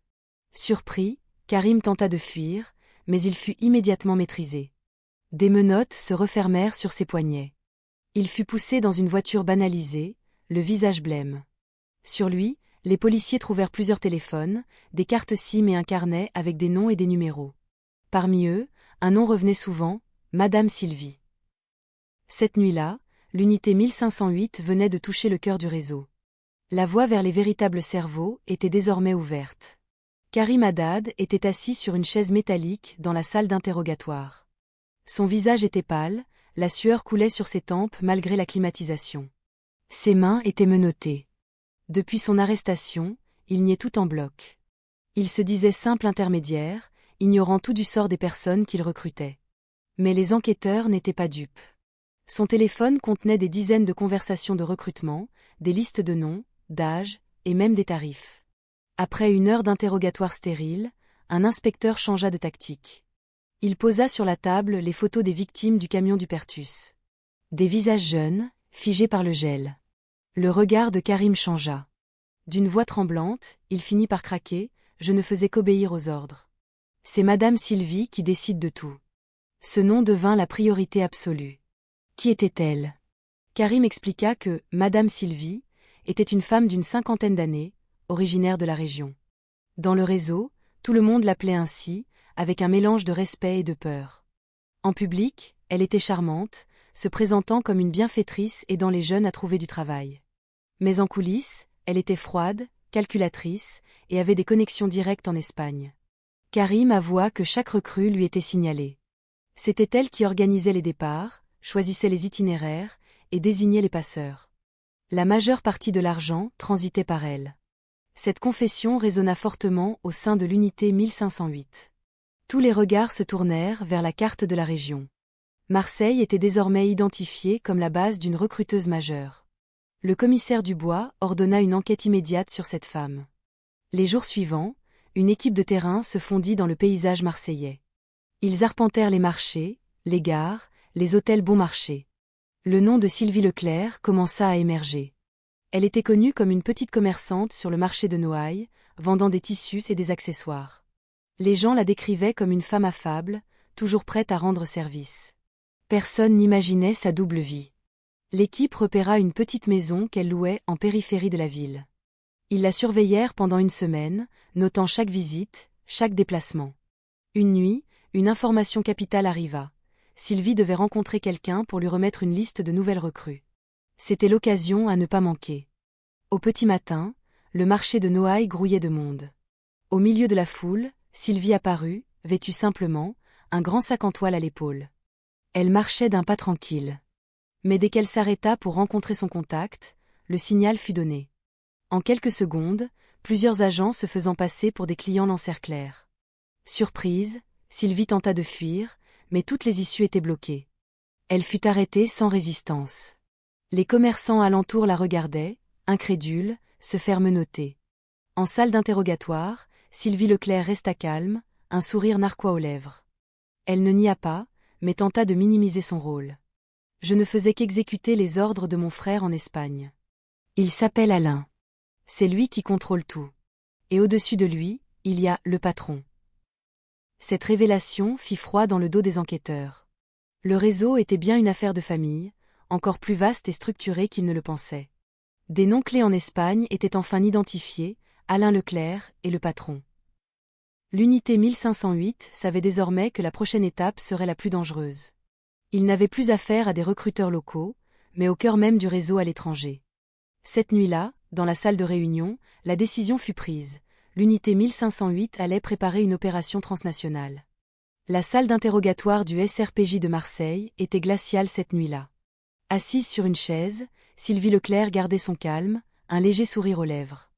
Surpris, Karim tenta de fuir, mais il fut immédiatement maîtrisé. Des menottes se refermèrent sur ses poignets. Il fut poussé dans une voiture banalisée, le visage blême. Sur lui, les policiers trouvèrent plusieurs téléphones, des cartes SIM et un carnet avec des noms et des numéros. Parmi eux, un nom revenait souvent, Madame Sylvie. Cette nuit-là, l'unité 1508 venait de toucher le cœur du réseau. La voie vers les véritables cerveaux était désormais ouverte. Karim Haddad était assis sur une chaise métallique dans la salle d'interrogatoire. Son visage était pâle, la sueur coulait sur ses tempes malgré la climatisation. Ses mains étaient menottées. Depuis son arrestation, il niait tout en bloc. Il se disait simple intermédiaire, ignorant tout du sort des personnes qu'il recrutait. Mais les enquêteurs n'étaient pas dupes. Son téléphone contenait des dizaines de conversations de recrutement, des listes de noms, d'âges, et même des tarifs. Après une heure d'interrogatoire stérile, un inspecteur changea de tactique. Il posa sur la table les photos des victimes du camion du Pertus. Des visages jeunes, figés par le gel. Le regard de Karim changea. D'une voix tremblante, il finit par craquer, « Je ne faisais qu'obéir aux ordres. C'est Madame Sylvie qui décide de tout. » Ce nom devint la priorité absolue. Qui était-elle? Karim expliqua que Madame Sylvie était une femme d'une cinquantaine d'années, originaire de la région. Dans le réseau, tout le monde l'appelait ainsi, avec un mélange de respect et de peur. En public, elle était charmante, se présentant comme une bienfaitrice aidant les jeunes à trouver du travail. Mais en coulisses, elle était froide, calculatrice, et avait des connexions directes en Espagne. Karim avoua que chaque recrue lui était signalée. C'était elle qui organisait les départs, choisissait les itinéraires, et désignait les passeurs. La majeure partie de l'argent transitait par elle. Cette confession résonna fortement au sein de l'unité 1508. Tous les regards se tournèrent vers la carte de la région. Marseille était désormais identifiée comme la base d'une recruteuse majeure. Le commissaire Dubois ordonna une enquête immédiate sur cette femme. Les jours suivants, une équipe de terrain se fondit dans le paysage marseillais. Ils arpentèrent les marchés, les gares, les hôtels bon marché. Le nom de Sylvie Leclerc commença à émerger. Elle était connue comme une petite commerçante sur le marché de Noailles, vendant des tissus et des accessoires. Les gens la décrivaient comme une femme affable, toujours prête à rendre service. Personne n'imaginait sa double vie. L'équipe repéra une petite maison qu'elle louait en périphérie de la ville. Ils la surveillèrent pendant une semaine, notant chaque visite, chaque déplacement. Une nuit, une information capitale arriva. Sylvie devait rencontrer quelqu'un pour lui remettre une liste de nouvelles recrues. C'était l'occasion à ne pas manquer. Au petit matin, le marché de Noailles grouillait de monde. Au milieu de la foule, Sylvie apparut, vêtue simplement, un grand sac en toile à l'épaule. Elle marchait d'un pas tranquille. Mais dès qu'elle s'arrêta pour rencontrer son contact, le signal fut donné. En quelques secondes, plusieurs agents se faisant passer pour des clients l'encerclèrent. Surprise, Sylvie tenta de fuir, mais toutes les issues étaient bloquées. Elle fut arrêtée sans résistance. Les commerçants alentour la regardaient, incrédules, se faire menotter. En salle d'interrogatoire, Sylvie Leclerc resta calme, un sourire narquois aux lèvres. Elle ne nia pas, mais tenta de minimiser son rôle. Je ne faisais qu'exécuter les ordres de mon frère en Espagne. Il s'appelle Alain. C'est lui qui contrôle tout. Et au-dessus de lui, il y a le patron. Cette révélation fit froid dans le dos des enquêteurs. Le réseau était bien une affaire de famille, encore plus vaste et structurée qu'ils ne le pensaient. Des noms clés en Espagne étaient enfin identifiés, Alain Leclerc et le patron. L'unité 1508 savait désormais que la prochaine étape serait la plus dangereuse. Ils n'avaient plus affaire à des recruteurs locaux, mais au cœur même du réseau à l'étranger. Cette nuit-là, dans la salle de réunion, la décision fut prise. L'unité 1508 allait préparer une opération transnationale. La salle d'interrogatoire du SRPJ de Marseille était glaciale cette nuit-là. Assise sur une chaise, Sylvie Leclerc gardait son calme, un léger sourire aux lèvres.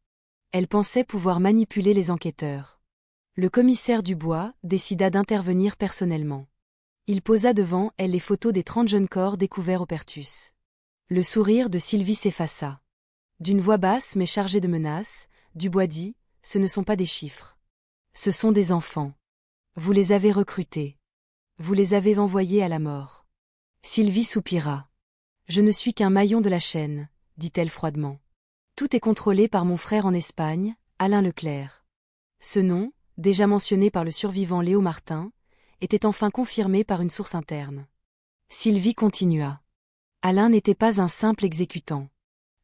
Elle pensait pouvoir manipuler les enquêteurs. Le commissaire Dubois décida d'intervenir personnellement. Il posa devant elle les photos des 30 jeunes corps découverts au Pertus. Le sourire de Sylvie s'effaça. D'une voix basse mais chargée de menaces, Dubois dit « Ce ne sont pas des chiffres. Ce sont des enfants. Vous les avez recrutés. Vous les avez envoyés à la mort. » Sylvie soupira. « Je ne suis qu'un maillon de la chaîne, » dit-elle froidement. « Tout est contrôlé par mon frère en Espagne, Alain Leclerc. » Ce nom, déjà mentionné par le survivant Léo Martin, était enfin confirmé par une source interne. Sylvie continua. Alain n'était pas un simple exécutant.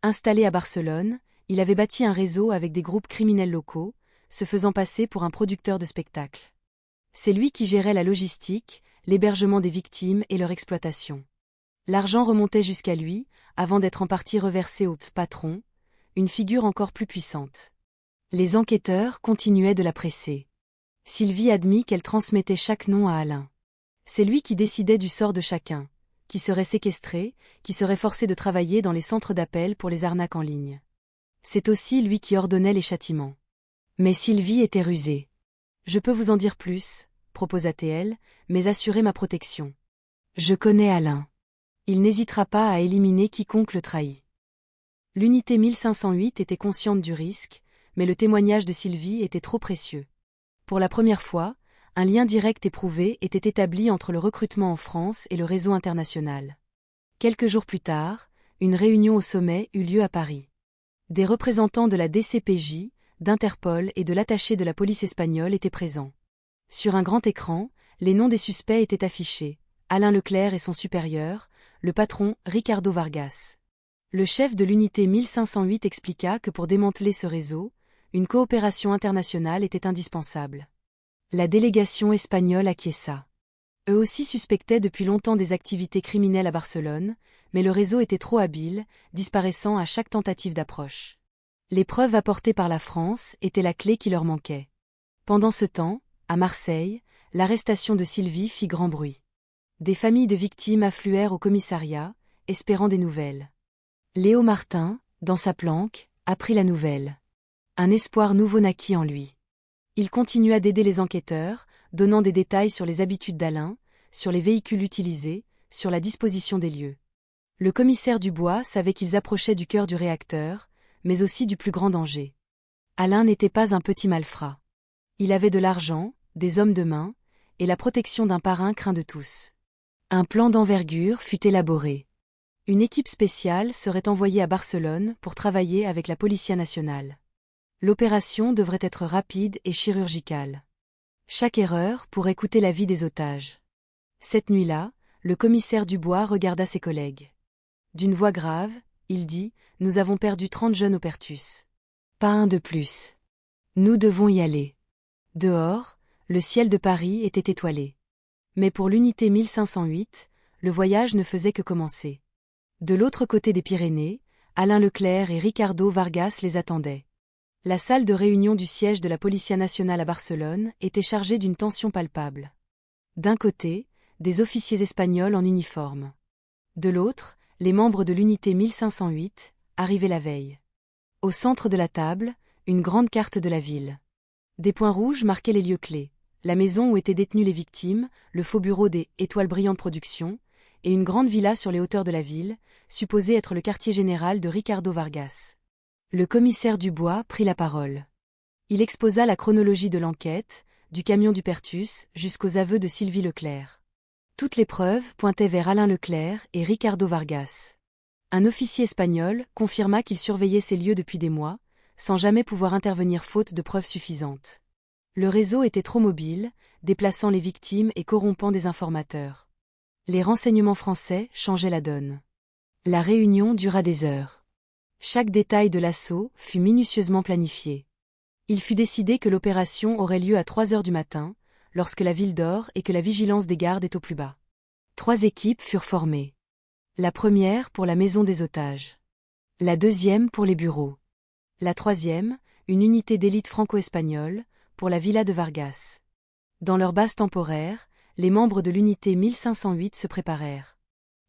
Installé à Barcelone, il avait bâti un réseau avec des groupes criminels locaux, se faisant passer pour un producteur de spectacles. C'est lui qui gérait la logistique, l'hébergement des victimes et leur exploitation. L'argent remontait jusqu'à lui, avant d'être en partie reversé au patron, une figure encore plus puissante. Les enquêteurs continuaient de la presser. Sylvie admit qu'elle transmettait chaque nom à Alain. C'est lui qui décidait du sort de chacun, qui serait séquestré, qui serait forcé de travailler dans les centres d'appel pour les arnaques en ligne. C'est aussi lui qui ordonnait les châtiments. Mais Sylvie était rusée. « Je peux vous en dire plus, » proposa-t-elle, « mais assurez ma protection. Je connais Alain. Il n'hésitera pas à éliminer quiconque le trahit. » L'unité 1508 était consciente du risque, mais le témoignage de Sylvie était trop précieux. Pour la première fois, un lien direct et prouvé était établi entre le recrutement en France et le réseau international. Quelques jours plus tard, une réunion au sommet eut lieu à Paris. Des représentants de la DCPJ, d'Interpol et de l'attaché de la police espagnole étaient présents. Sur un grand écran, les noms des suspects étaient affichés, Alain Leclerc et son supérieur, le patron Ricardo Vargas. Le chef de l'unité 1508 expliqua que pour démanteler ce réseau, une coopération internationale était indispensable. La délégation espagnole acquiesça. Eux aussi suspectaient depuis longtemps des activités criminelles à Barcelone, mais le réseau était trop habile, disparaissant à chaque tentative d'approche. Les preuves apportées par la France étaient la clé qui leur manquait. Pendant ce temps, à Marseille, l'arrestation de Sylvie fit grand bruit. Des familles de victimes affluèrent au commissariat, espérant des nouvelles. Léo Martin, dans sa planque, apprit la nouvelle. Un espoir nouveau naquit en lui. Il continua d'aider les enquêteurs, donnant des détails sur les habitudes d'Alain, sur les véhicules utilisés, sur la disposition des lieux. Le commissaire Dubois savait qu'ils approchaient du cœur du réacteur, mais aussi du plus grand danger. Alain n'était pas un petit malfrat. Il avait de l'argent, des hommes de main, et la protection d'un parrain craint de tous. Un plan d'envergure fut élaboré. Une équipe spéciale serait envoyée à Barcelone pour travailler avec la Policia Nacional. L'opération devrait être rapide et chirurgicale. Chaque erreur pourrait coûter la vie des otages. Cette nuit-là, le commissaire Dubois regarda ses collègues. D'une voix grave, il dit « Nous avons perdu 30 jeunes au Pertus. Pas un de plus. Nous devons y aller. Dehors, le ciel de Paris était étoilé. Mais pour l'unité 1508, le voyage ne faisait que commencer. De l'autre côté des Pyrénées, Alain Leclerc et Ricardo Vargas les attendaient. La salle de réunion du siège de la Policia Nacional à Barcelone était chargée d'une tension palpable. D'un côté, des officiers espagnols en uniforme. De l'autre, les membres de l'unité 1508, arrivés la veille. Au centre de la table, une grande carte de la ville. Des points rouges marquaient les lieux clés, la maison où étaient détenues les victimes, le faux bureau des Étoiles Brillantes Productions, et une grande villa sur les hauteurs de la ville, supposée être le quartier général de Ricardo Vargas. Le commissaire Dubois prit la parole. Il exposa la chronologie de l'enquête, du camion du Pertus jusqu'aux aveux de Sylvie Leclerc. Toutes les preuves pointaient vers Alain Leclerc et Ricardo Vargas. Un officier espagnol confirma qu'il surveillait ces lieux depuis des mois, sans jamais pouvoir intervenir faute de preuves suffisantes. Le réseau était trop mobile, déplaçant les victimes et corrompant des informateurs. Les renseignements français changeaient la donne. La réunion dura des heures. Chaque détail de l'assaut fut minutieusement planifié. Il fut décidé que l'opération aurait lieu à 3 heures du matin, lorsque la ville dort et que la vigilance des gardes est au plus bas. 3 équipes furent formées. La première pour la maison des otages. La deuxième pour les bureaux. La troisième, une unité d'élite franco-espagnole, pour la villa de Vargas. Dans leur base temporaire, les membres de l'unité 1508 se préparèrent.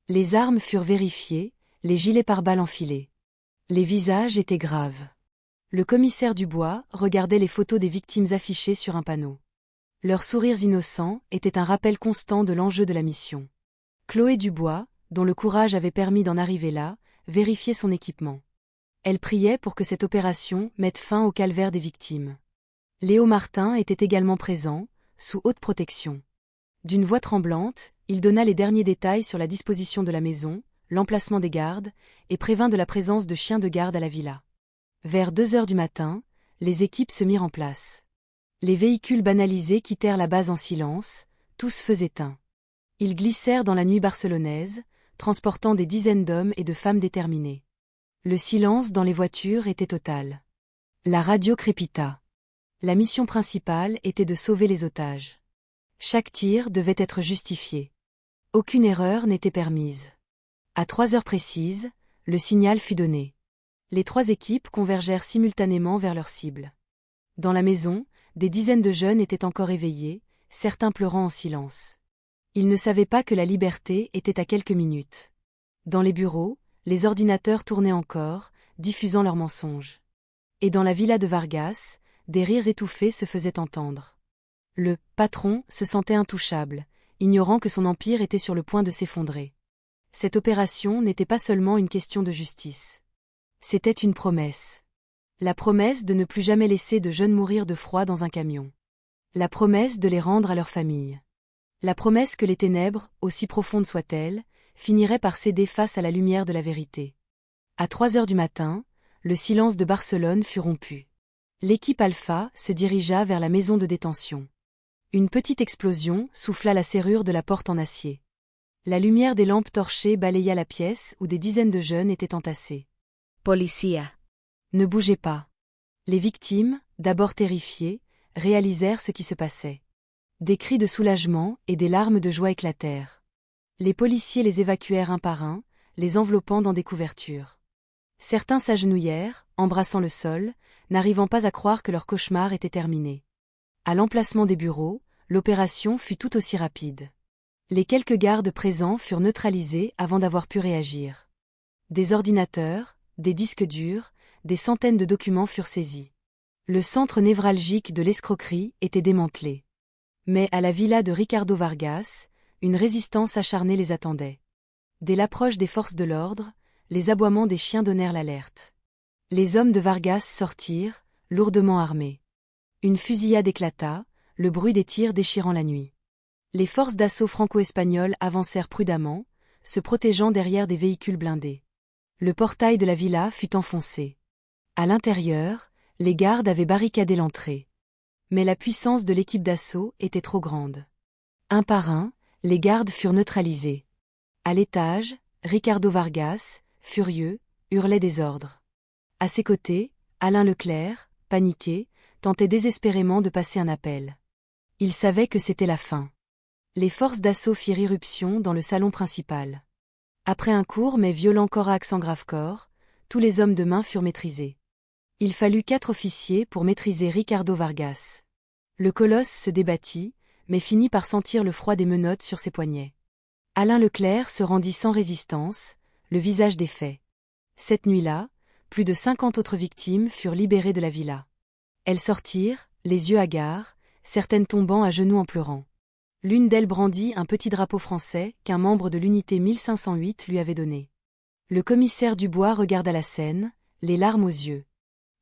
Les armes furent vérifiées, les gilets pare-balles enfilés. Les visages étaient graves. Le commissaire Dubois regardait les photos des victimes affichées sur un panneau. Leurs sourires innocents étaient un rappel constant de l'enjeu de la mission. Chloé Dubois, dont le courage avait permis d'en arriver là, vérifiait son équipement. Elle priait pour que cette opération mette fin au calvaire des victimes. Léo Martin était également présent, sous haute protection. D'une voix tremblante, il donna les derniers détails sur la disposition de la maison, l'emplacement des gardes, et prévint de la présence de chiens de garde à la villa. Vers 2 heures du matin, les équipes se mirent en place. Les véhicules banalisés quittèrent la base en silence, tous feux éteints. Ils glissèrent dans la nuit barcelonaise, transportant des dizaines d'hommes et de femmes déterminés. Le silence dans les voitures était total. La radio crépita. La mission principale était de sauver les otages. Chaque tir devait être justifié. Aucune erreur n'était permise. À 3 heures précises, le signal fut donné. Les 3 équipes convergèrent simultanément vers leur cible. Dans la maison, des dizaines de jeunes étaient encore éveillés, certains pleurant en silence. Ils ne savaient pas que la liberté était à quelques minutes. Dans les bureaux, les ordinateurs tournaient encore, diffusant leurs mensonges. Et dans la villa de Vargas, des rires étouffés se faisaient entendre. Le « patron » se sentait intouchable, ignorant que son empire était sur le point de s'effondrer. Cette opération n'était pas seulement une question de justice. C'était une promesse. La promesse de ne plus jamais laisser de jeunes mourir de froid dans un camion. La promesse de les rendre à leurs familles. La promesse que les ténèbres, aussi profondes soient-elles, finiraient par céder face à la lumière de la vérité. À 3 heures du matin, le silence de Barcelone fut rompu. L'équipe Alpha se dirigea vers la maison de détention. Une petite explosion souffla la serrure de la porte en acier. La lumière des lampes torchées balaya la pièce où des dizaines de jeunes étaient entassés. Policia. Ne bougez pas. Les victimes, d'abord terrifiées, réalisèrent ce qui se passait. Des cris de soulagement et des larmes de joie éclatèrent. Les policiers les évacuèrent un par un, les enveloppant dans des couvertures. Certains s'agenouillèrent, embrassant le sol, n'arrivant pas à croire que leur cauchemar était terminé. À l'emplacement des bureaux, l'opération fut tout aussi rapide. Les quelques gardes présents furent neutralisés avant d'avoir pu réagir. Des ordinateurs, des disques durs, des centaines de documents furent saisis. Le centre névralgique de l'escroquerie était démantelé. Mais à la villa de Ricardo Vargas, une résistance acharnée les attendait. Dès l'approche des forces de l'ordre, les aboiements des chiens donnèrent l'alerte. Les hommes de Vargas sortirent, lourdement armés. Une fusillade éclata, le bruit des tirs déchirant la nuit. Les forces d'assaut franco-espagnoles avancèrent prudemment, se protégeant derrière des véhicules blindés. Le portail de la villa fut enfoncé. À l'intérieur, les gardes avaient barricadé l'entrée. Mais la puissance de l'équipe d'assaut était trop grande. Un par un, les gardes furent neutralisés. À l'étage, Ricardo Vargas, furieux, hurlait des ordres. À ses côtés, Alain Leclerc, paniqué, tentait désespérément de passer un appel. Il savait que c'était la fin. Les forces d'assaut firent irruption dans le salon principal. Après un court mais violent corax en grave corps, tous les hommes de main furent maîtrisés. Il fallut 4 officiers pour maîtriser Ricardo Vargas. Le colosse se débattit, mais finit par sentir le froid des menottes sur ses poignets. Alain Leclerc se rendit sans résistance, le visage défait. Cette nuit-là, plus de 50 autres victimes furent libérées de la villa. Elles sortirent, les yeux hagards, certaines tombant à genoux en pleurant. L'une d'elles brandit un petit drapeau français qu'un membre de l'unité 1508 lui avait donné. Le commissaire Dubois regarda la scène, les larmes aux yeux.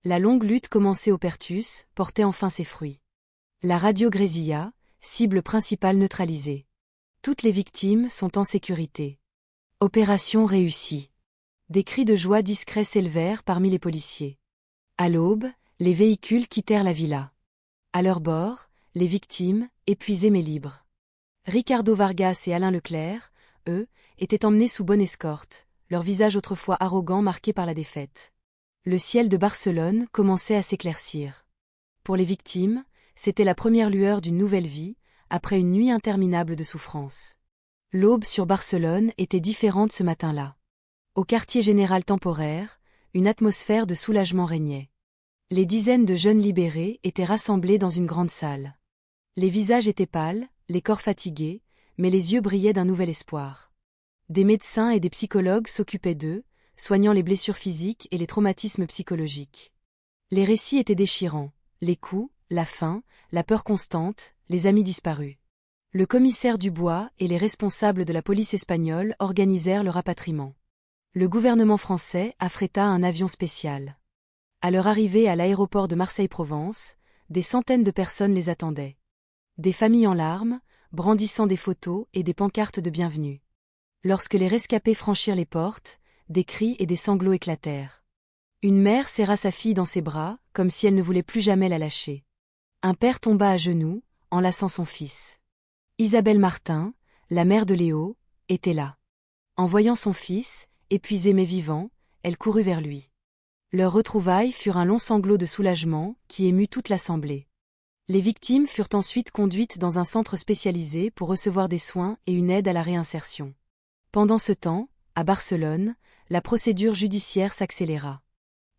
La longue lutte commencée au Pertus portait enfin ses fruits. La radio grésilla, cible principale neutralisée. Toutes les victimes sont en sécurité. Opération réussie. Des cris de joie discrets s'élevèrent parmi les policiers. À l'aube, les véhicules quittèrent la villa. À leur bord, les victimes, épuisées mais libres. Ricardo Vargas et Alain Leclerc, eux, étaient emmenés sous bonne escorte, leur visage autrefois arrogant marqué par la défaite. Le ciel de Barcelone commençait à s'éclaircir. Pour les victimes, c'était la première lueur d'une nouvelle vie, après une nuit interminable de souffrance. L'aube sur Barcelone était différente ce matin-là. Au quartier général temporaire, une atmosphère de soulagement régnait. Les dizaines de jeunes libérés étaient rassemblés dans une grande salle. Les visages étaient pâles, les corps fatigués, mais les yeux brillaient d'un nouvel espoir. Des médecins et des psychologues s'occupaient d'eux, soignant les blessures physiques et les traumatismes psychologiques. Les récits étaient déchirants, les coups, la faim, la peur constante, les amis disparus. Le commissaire Dubois et les responsables de la police espagnole organisèrent le rapatriement. Le gouvernement français affréta un avion spécial. À leur arrivée à l'aéroport de Marseille-Provence, des centaines de personnes les attendaient. Des familles en larmes, brandissant des photos et des pancartes de bienvenue. Lorsque les rescapés franchirent les portes, des cris et des sanglots éclatèrent. Une mère serra sa fille dans ses bras, comme si elle ne voulait plus jamais la lâcher. Un père tomba à genoux, enlaçant son fils. Isabelle Martin, la mère de Léo, était là. En voyant son fils, épuisé mais vivant, elle courut vers lui. Leurs retrouvailles furent un long sanglot de soulagement qui émut toute l'assemblée. Les victimes furent ensuite conduites dans un centre spécialisé pour recevoir des soins et une aide à la réinsertion. Pendant ce temps, à Barcelone, la procédure judiciaire s'accéléra.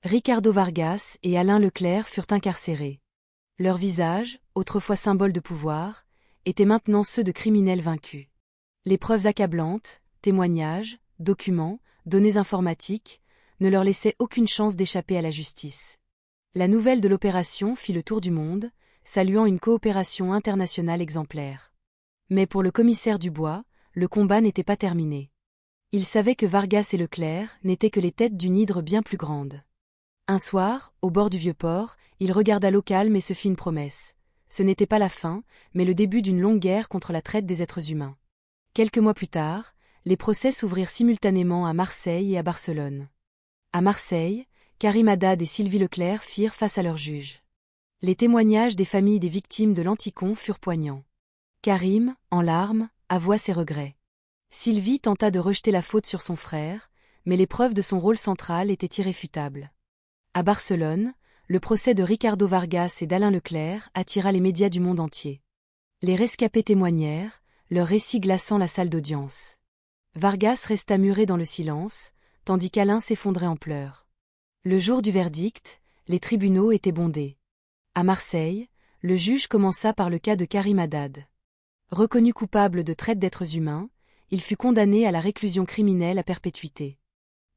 Ricardo Vargas et Alain Leclerc furent incarcérés. Leurs visages, autrefois symboles de pouvoir, étaient maintenant ceux de criminels vaincus. Les preuves accablantes, témoignages, documents, données informatiques, ne leur laissaient aucune chance d'échapper à la justice. La nouvelle de l'opération fit le tour du monde, saluant une coopération internationale exemplaire. Mais pour le commissaire Dubois, le combat n'était pas terminé. Il savait que Vargas et Leclerc n'étaient que les têtes d'une hydre bien plus grande. Un soir, au bord du Vieux-Port, il regarda l'eau calme et se fit une promesse. Ce n'était pas la fin, mais le début d'une longue guerre contre la traite des êtres humains. Quelques mois plus tard, les procès s'ouvrirent simultanément à Marseille et à Barcelone. À Marseille, Karim Haddad et Sylvie Leclerc firent face à leurs juges. Les témoignages des familles des victimes de l'Anticon furent poignants. Karim, en larmes, avoua ses regrets. Sylvie tenta de rejeter la faute sur son frère, mais les preuves de son rôle central étaient irréfutables. À Barcelone, le procès de Ricardo Vargas et d'Alain Leclerc attira les médias du monde entier. Les rescapés témoignèrent, leurs récits glaçant la salle d'audience. Vargas resta muré dans le silence, tandis qu'Alain s'effondrait en pleurs. Le jour du verdict, les tribunaux étaient bondés. À Marseille, le juge commença par le cas de Karim Haddad. Reconnu coupable de traite d'êtres humains, il fut condamné à la réclusion criminelle à perpétuité.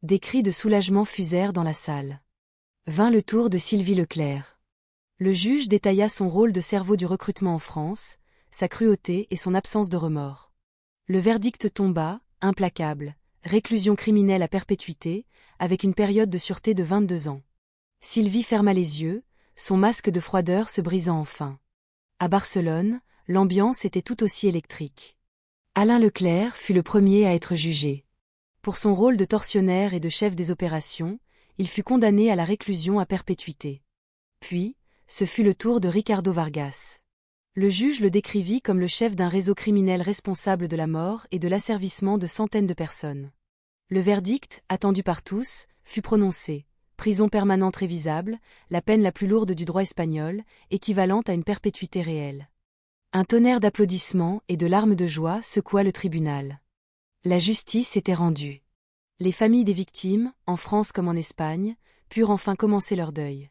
Des cris de soulagement fusèrent dans la salle. Vint le tour de Sylvie Leclerc. Le juge détailla son rôle de cerveau du recrutement en France, sa cruauté et son absence de remords. Le verdict tomba, implacable, réclusion criminelle à perpétuité, avec une période de sûreté de 22 ans. Sylvie ferma les yeux, son masque de froideur se brisant enfin. À Barcelone, l'ambiance était tout aussi électrique. Alain Leclerc fut le premier à être jugé. Pour son rôle de tortionnaire et de chef des opérations, il fut condamné à la réclusion à perpétuité. Puis, ce fut le tour de Ricardo Vargas. Le juge le décrivit comme le chef d'un réseau criminel responsable de la mort et de l'asservissement de centaines de personnes. Le verdict, attendu par tous, fut prononcé, Prison permanente révisable, la peine la plus lourde du droit espagnol, équivalente à une perpétuité réelle. Un tonnerre d'applaudissements et de larmes de joie secoua le tribunal. La justice était rendue. Les familles des victimes, en France comme en Espagne, purent enfin commencer leur deuil.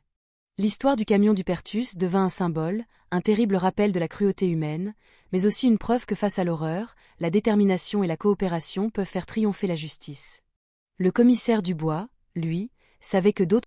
L'histoire du camion du Pertus devint un symbole, un terrible rappel de la cruauté humaine, mais aussi une preuve que face à l'horreur, la détermination et la coopération peuvent faire triompher la justice. Le commissaire Dubois, lui, savait que d'autres